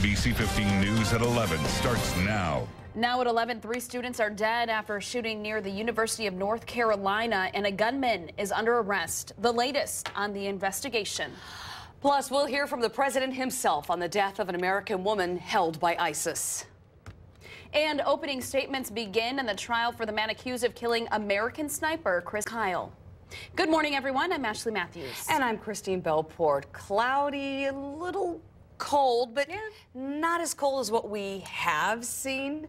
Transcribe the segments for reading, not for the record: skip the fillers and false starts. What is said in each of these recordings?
NBC 15 News at 11 starts now. Now at 11, 3 students are dead after a shooting near the University of North Carolina, and a gunman is under arrest. The latest on the investigation. Plus, we'll hear from the president himself on the death of an American woman held by ISIS. And opening statements begin in the trial for the man accused of killing American sniper Chris Kyle. Good morning, everyone. I'm Ashley Matthews. And I'm Christine Belport. Cloudy, a little cold, but not as cold as what we have seen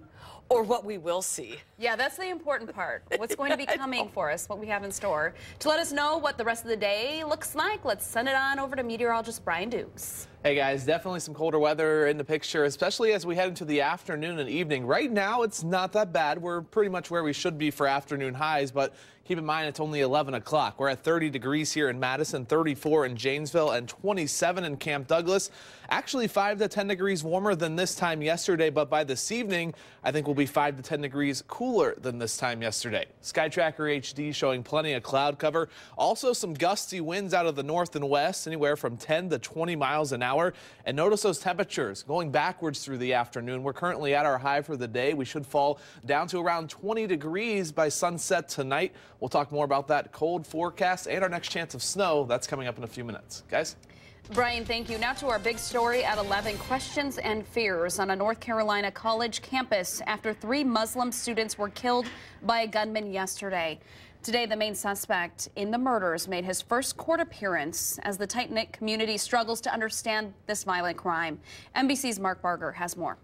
or what we will see. Yeah, that's the important part. What's going to be coming for us, what we have in store. To let us know what the rest of the day looks like, let's send it on over to meteorologist Brian Dukes. Hey guys, definitely some colder weather in the picture, especially as we head into the afternoon and evening. Right now, it's not that bad. We're pretty much where we should be for afternoon highs, but keep in mind it's only 11 o'clock. We're at 30 degrees here in Madison, 34 in Janesville, and 27 in Camp Douglas. Actually 5 to 10 degrees warmer than this time yesterday, but by this evening, I think we'll be 5 to 10 degrees cooler than this time yesterday. Sky Tracker HD showing plenty of cloud cover. Also some gusty winds out of the north and west, anywhere from 10 to 20 miles an hour. And notice those temperatures going backwards through the afternoon. We're currently at our high for the day. We should fall down to around 20 degrees by sunset tonight. We'll talk more about that cold forecast and our next chance of snow. That's coming up in a few minutes. Guys? Brian, thank you. Now to our big story at 11, questions and fears on a North Carolina college campus after 3 Muslim students were killed by a gunman yesterday. Today, the main suspect in the murders made his first court appearance as the tight-knit community struggles to understand this violent crime. NBC's Mark Barger has more.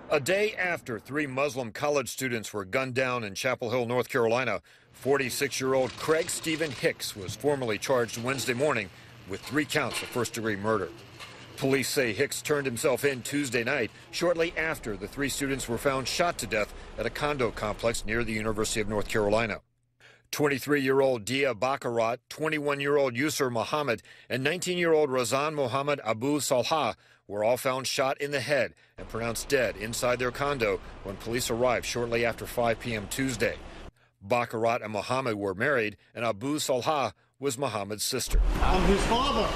A day after 3 Muslim college students were gunned down in Chapel Hill, North Carolina, 46-year-old Craig Stephen Hicks was formally charged Wednesday morning with 3 counts of first-degree murder. Police say Hicks turned himself in Tuesday night, shortly after the 3 students were found shot to death at a condo complex near the University of North Carolina. 23-year-old Dia Baccarat, 21-year-old Yusur Muhammad, and 19-year-old Razan Mohammed Abu Salha were all found shot in the head and pronounced dead inside their condo when police arrived shortly after 5 p.m. Tuesday. Baccarat and Mohammed were married, and Abu Salha was Mohammed's sister. I'm his father.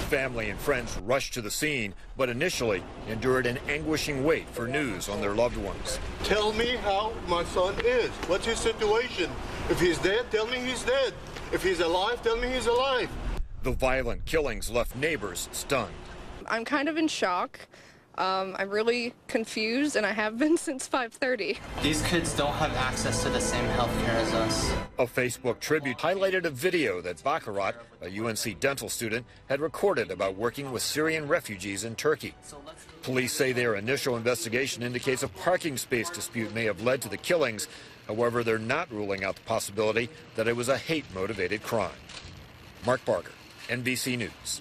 Family and friends rushed to the scene, but initially endured an anguishing wait for news on their loved ones. Tell me how my son is. What's his situation? If he's dead, tell me he's dead. If he's alive, tell me he's alive. The violent killings left neighbors stunned. I'm kind of in shock. I'm really confused, and I have been since 5:30. These kids don't have access to the same health care as us. A Facebook tribute highlighted a video that Baccarat, a UNC dental student, had recorded about working with Syrian refugees in Turkey. Police say their initial investigation indicates a parking space dispute may have led to the killings. However, they're not ruling out the possibility that it was a hate-motivated crime. Mark Barger, NBC News.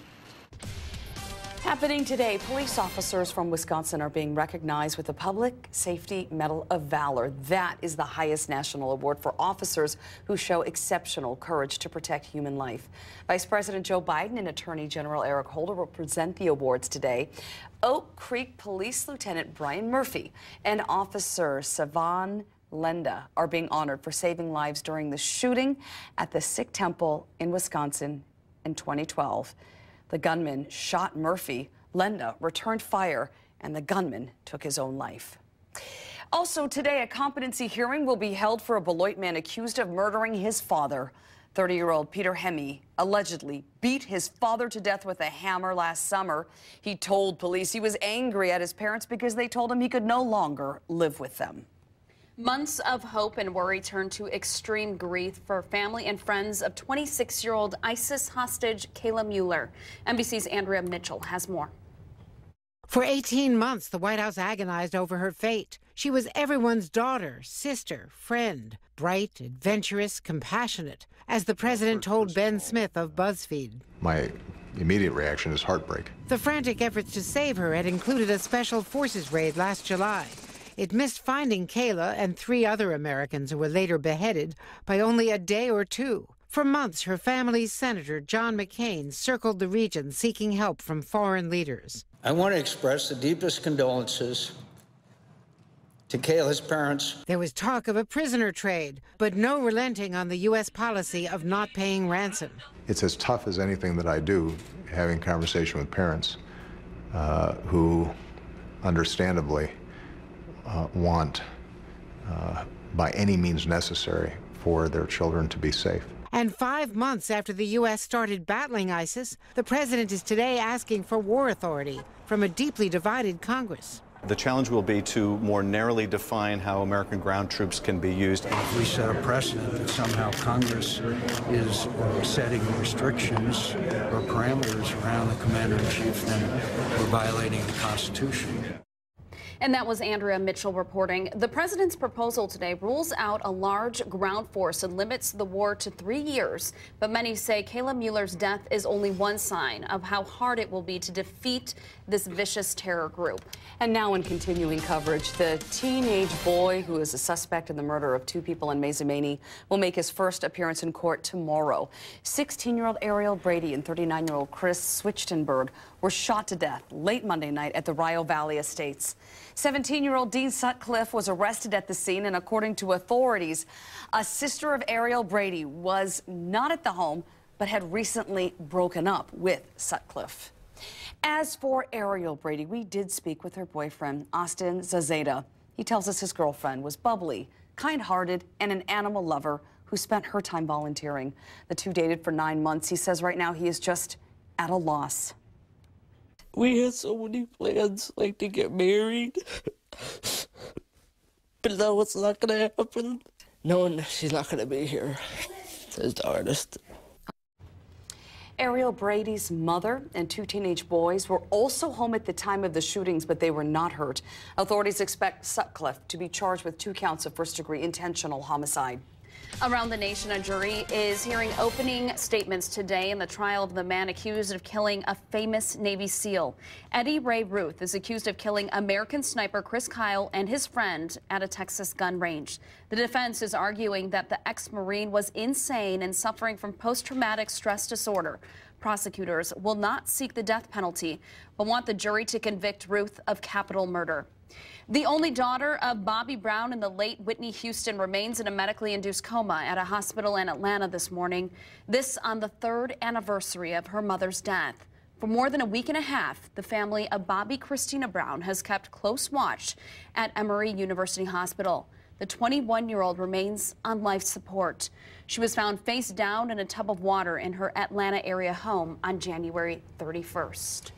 Happening today, police officers from Wisconsin are being recognized with the Public Safety Medal of Valor. That is the highest national award for officers who show exceptional courage to protect human life. Vice President Joe Biden and Attorney General Eric Holder will present the awards today. Oak Creek Police Lieutenant Brian Murphy and Officer Savan Lenda are being honored for saving lives during the shooting at the Sikh temple in Wisconsin in 2012. The gunman shot Murphy. Lenda returned fire, and the gunman took his own life. Also today, a competency hearing will be held for a Beloit man accused of murdering his father. 30-year-old Peter Hemme allegedly beat his father to death with a hammer last summer. He told police he was angry at his parents because they told him he could no longer live with them. Months of hope and worry turned to extreme grief for family and friends of 26-year-old ISIS hostage Kayla Mueller. NBC's Andrea Mitchell has more. For 18 months, the White House agonized over her fate. She was everyone's daughter, sister, friend, bright, adventurous, compassionate, as the president told Ben Smith of BuzzFeed. My immediate reaction is heartbreak. The frantic efforts to save her had included a special forces raid last July. It missed finding Kayla and 3 other Americans who were later beheaded by only a day or 2. For months, her family's Senator John McCain circled the region seeking help from foreign leaders. I want to express the deepest condolences to Kayla's parents. There was talk of a prisoner trade, but no relenting on the U.S. policy of not paying ransom. It's as tough as anything that I do, having conversation with parents. who understandably want, by any means necessary, for their children to be safe. And 5 months after the U.S. started battling ISIS, the president is today asking for war authority from a deeply divided Congress. The challenge will be to more narrowly define how American ground troops can be used. If we set a precedent that somehow Congress is setting restrictions or parameters around the commander-in-chief, then we're violating the Constitution. And that was Andrea Mitchell reporting. The president's proposal today rules out a large ground force and limits the war to 3 years. But many say Kayla Mueller's death is only one sign of how hard it will be to defeat this vicious terror group. And now in continuing coverage, the teenage boy who is a suspect in the murder of 2 people in Mazomanie will make his first appearance in court tomorrow. 16-year-old Ariel Brady and 39-year-old Chris Swichtenberg were shot to death late Monday night at the Rio Valley Estates. 17-year-old Dean Sutcliffe was arrested at the scene, and according to authorities, a sister of Ariel Brady was not at the home but had recently broken up with Sutcliffe. As for Ariel Brady, we did speak with her boyfriend, Austin Zazeda. He tells us his girlfriend was bubbly, kind-hearted, and an animal lover who spent her time volunteering. The two dated for 9 months. He says right now he is just at a loss. We had so many plans, like to get married, but now it's not going to happen. Knowing she's not going to be here is the hardest. Ariel Brady's mother and 2 teenage boys were also home at the time of the shootings, but they were not hurt. Authorities expect Sutcliffe to be charged with 2 counts of first-degree intentional homicide. Around the nation, a jury is hearing opening statements today in the trial of the man accused of killing a famous Navy SEAL. Eddie Ray Ruth is accused of killing American sniper Chris Kyle and his friend at a Texas gun range. The defense is arguing that the ex-Marine was insane and suffering from post-traumatic stress disorder. Prosecutors will not seek the death penalty, but want the jury to convict Ruth of capital murder. The only daughter of Bobby Brown and the late Whitney Houston remains in a medically induced coma at a hospital in Atlanta this morning. This on the 3rd anniversary of her mother's death. For more than a week and a half, the family of Bobby Christina Brown has kept close watch at Emory University Hospital. The 21-year-old remains on life support. She was found face down in a tub of water in her Atlanta area home on January 31st.